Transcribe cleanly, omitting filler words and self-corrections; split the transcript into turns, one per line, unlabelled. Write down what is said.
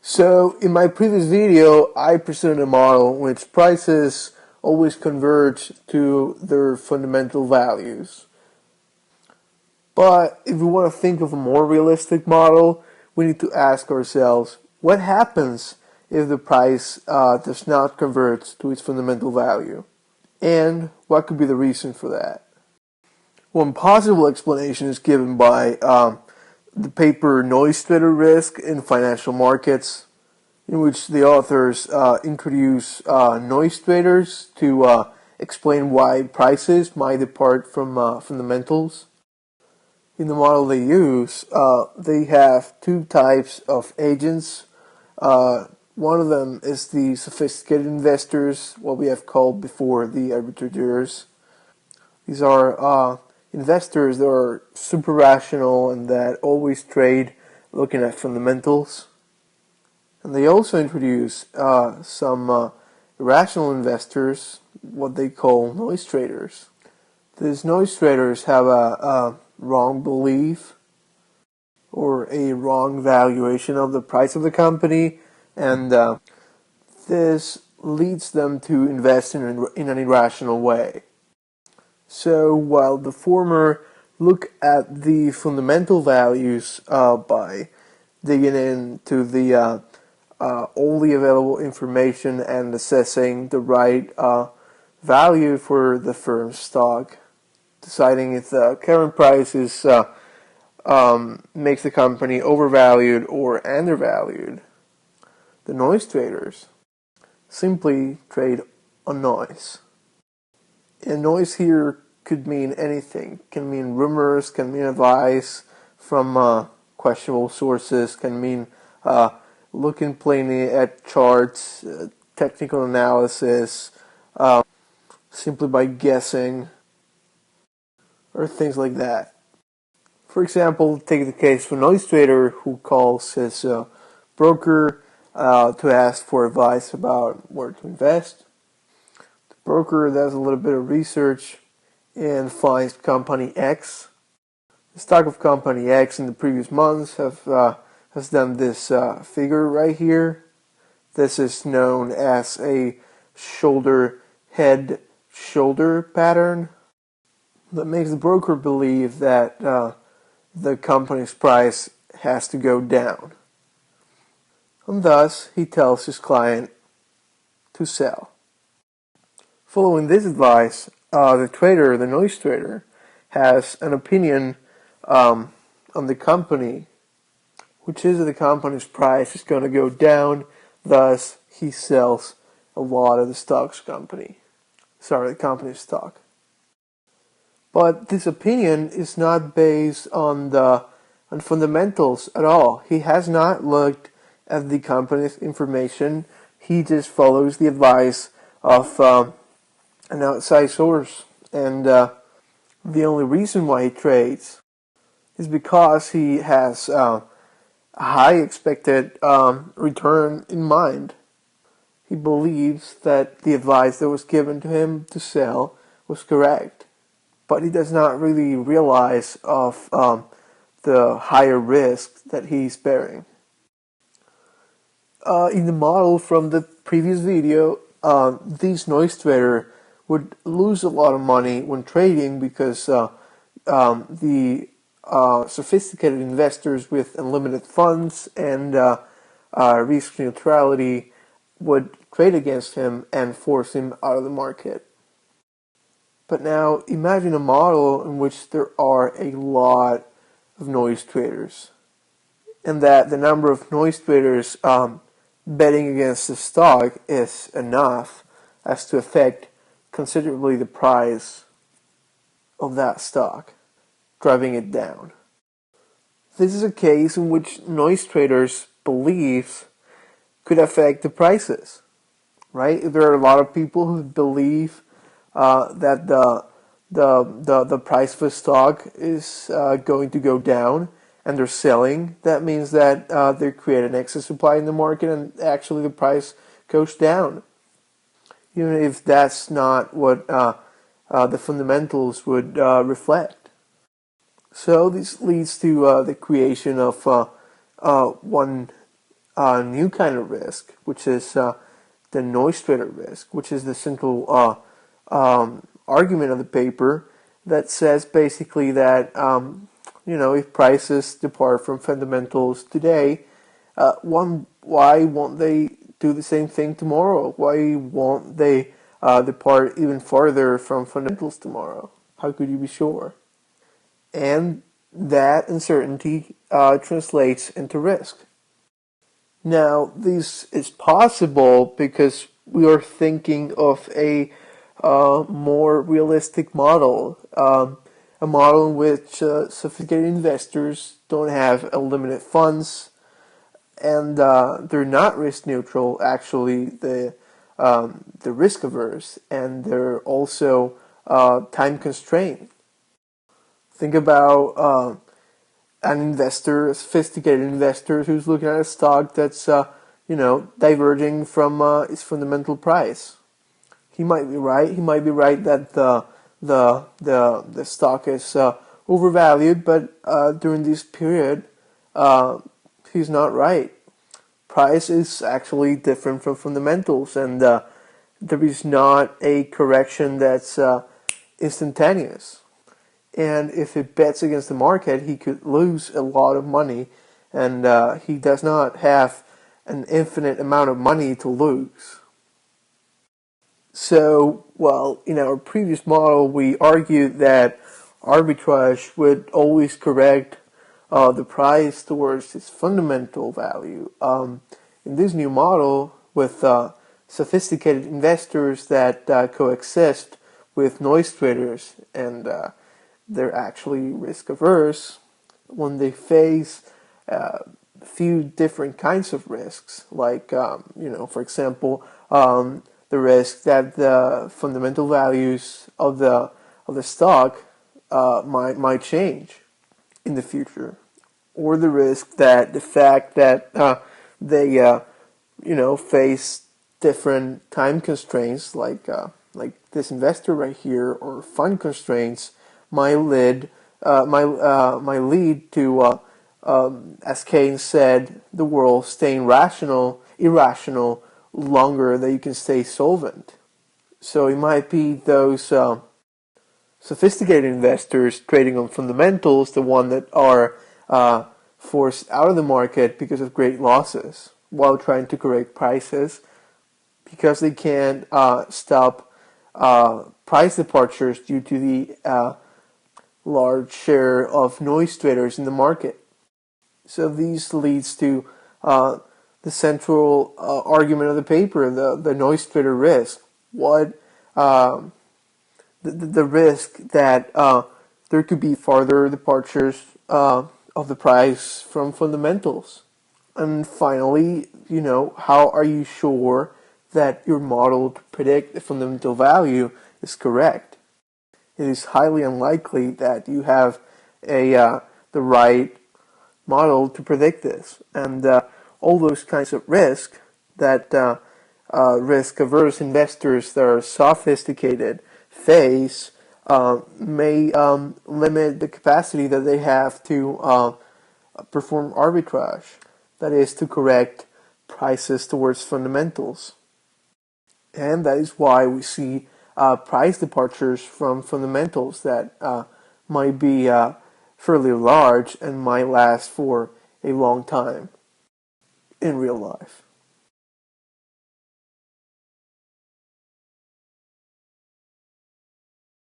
So in my previous video, I presented a model in which prices always converge to their fundamental values. But if we want to think of a more realistic model, we need to ask ourselves, what happens if the price does not converge to its fundamental value? And what could be the reason for that? One possible explanation is given by the paper Noise Trader Risk in Financial Markets, in which the authors introduce noise traders to explain why prices might depart from fundamentals. In the model they use, they have two types of agents. One of them is the sophisticated investors, what we have called before the arbitrageurs. These are investors that are super rational and that always trade looking at fundamentals. And they also introduce some irrational investors, what they call noise traders. These noise traders have a wrong belief or a wrong valuation of the price of the company, and this leads them to invest in an irrational way. So while the former look at the fundamental values by digging into the all the available information and assessing the right value for the firm's stock, deciding if the current price is makes the company overvalued or undervalued, the noise traders simply trade on noise. And noise here could mean anything. Can mean rumors, can mean advice from questionable sources, can mean looking plainly at charts, technical analysis, simply by guessing, or things like that. For example, take the case of a noise trader who calls his broker to ask for advice about where to invest. The broker does a little bit of research and finds company X. The stock of company X in the previous months has done this figure right here. This is known as a shoulder head shoulder pattern that makes the broker believe that the company's price has to go down. And thus, he tells his client to sell. Following this advice, the noise trader, has an opinion on the company, which is that the company's price is going to go down. Thus, he sells a lot of the company's stock. But this opinion is not based on fundamentals at all. He has not looked at the company's information. He just follows the advice of an outside source. And the only reason why he trades is because he has a high expected return in mind. He believes that the advice that was given to him to sell was correct. But he does not really realize of the higher risk that he's bearing. In the model from the previous video, this noise trader would lose a lot of money when trading because the sophisticated investors with unlimited funds and risk neutrality would trade against him and force him out of the market. But now imagine a model in which there are a lot of noise traders, and that the number of noise traders betting against the stock is enough as to affect considerably the price of that stock, driving it down. This is a case in which noise traders' beliefs could affect the prices, right? There are a lot of people who believe that the price of a stock is going to go down, and they're selling. That means that they create an excess supply in the market, and actually the price goes down, even if that's not what the fundamentals would reflect. So this leads to the creation of one a new kind of risk, which is the noise trader risk, which is the central argument of the paper that says basically that if prices depart from fundamentals today, why won't they do the same thing tomorrow? Why won't they depart even farther from fundamentals tomorrow? How could you be sure? And that uncertainty translates into risk. Now, this is possible because we are thinking of a more realistic model, a model in which sophisticated investors don't have unlimited funds, and they're not risk neutral. Actually, they're risk averse, and they're also time constrained. Think about an investor, a sophisticated investor, who's looking at a stock that's diverging from its fundamental price. He might be right. He might be right that the stock is overvalued, but during this period, he's not right. Price is actually different from fundamentals, and there is not a correction that's instantaneous. And if he bets against the market, he could lose a lot of money, and he does not have an infinite amount of money to lose. So, well, in our previous model, we argued that arbitrage would always correct the price towards its fundamental value. In this new model, with sophisticated investors that coexist with noise traders, and they're actually risk averse when they face a few different kinds of risks, like for example, the risk that the fundamental values of the stock might change in the future, or the risk that the fact that they face different time constraints, like this investor right here, or fund constraints might lead to, as Keynes said, the world staying irrational longer than you can stay solvent. So it might be those sophisticated investors trading on fundamentals, the one that are forced out of the market because of great losses, while trying to correct prices because they can't stop price departures due to the large share of noise traders in the market. So this leads to the central argument of the paper, the noise trader risk. What the risk that there could be further departures of the price from fundamentals. And finally, how are you sure that your model to predict the fundamental value is correct? It is highly unlikely that you have the right model to predict this. And all those kinds of risk that risk-averse investors that are sophisticated face may limit the capacity that they have to perform arbitrage, that is, to correct prices towards fundamentals. And that is why we see price departures from fundamentals that might be fairly large and might last for a long time in real life.